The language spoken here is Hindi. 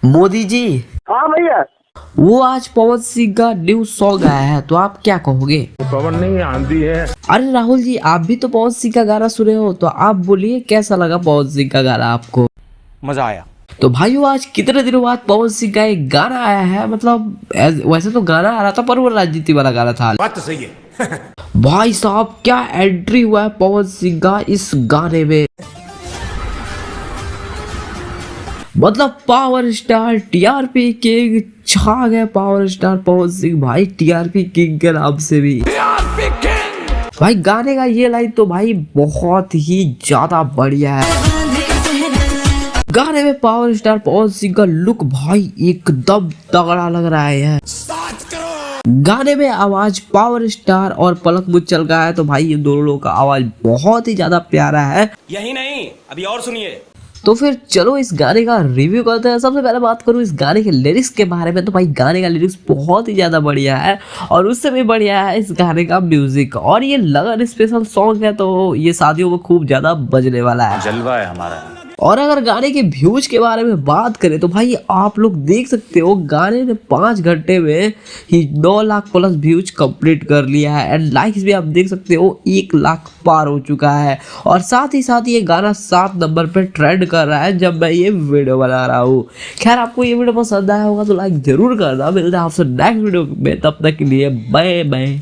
मोदी जी, हाँ भैया। वो आज पवन सिंह का न्यू सॉन्ग आया है तो आप क्या कहोगे? पवन नहीं आंधी है। अरे राहुल जी, आप भी तो पवन सिंह का गाना सुने हो, तो आप बोलिए कैसा लगा पवन सिंह का गाना आपको? मजा आया। तो भाइयों, आज कितने दिनों बाद पवन सिंह का एक गाना आया है। मतलब वैसे तो गाना आ रहा था पर वो राजनीति वाला गाना था। बात तो सही है। भाई साहब, क्या एंट्री हुआ है पवन सिंह का इस गाने में। मतलब पावर स्टार टीआरपी किंग छा गए। पावर स्टार पवन सिंह भाई टीआरपी किंग के नाम से भी। भाई गाने का ये लाइन तो भाई बहुत ही ज्यादा बढ़िया है। गाने में पावर स्टार पवन सिंह का लुक भाई एकदम तगड़ा लग रहा है। गाने में आवाज पावर स्टार और पलक मुच्छल का है, तो भाई ये दोनों लोगों का आवाज बहुत ही ज्यादा प्यारा है। यही नहीं, अभी और सुनिए। तो फिर चलो इस गाने का रिव्यू करते हैं। सबसे पहले बात करूँ इस गाने के लिरिक्स के बारे में, तो भाई गाने का लिरिक्स बहुत ही ज़्यादा बढ़िया है और उससे भी बढ़िया है इस गाने का म्यूजिक। और ये लगन स्पेशल सॉन्ग है, तो ये शादियों में खूब ज़्यादा बजने वाला है। जलवा है हमारा। और अगर गाने के व्यूज के बारे में बात करें तो भाई आप लोग देख सकते हो गाने ने 5 घंटे में ही 9 लाख प्लस व्यूज कंप्लीट कर लिया है। एंड लाइक्स भी आप देख सकते हो 1 लाख पार हो चुका है। और साथ ही साथ ये गाना 7 नंबर पे ट्रेंड कर रहा है जब मैं ये वीडियो बना रहा हूँ। खैर, आपको ये वीडियो पसंद आया होगा तो लाइक जरूर करना। मिलता है आपसे नेक्स्ट वीडियो में, तब तक के लिए बाय बाय।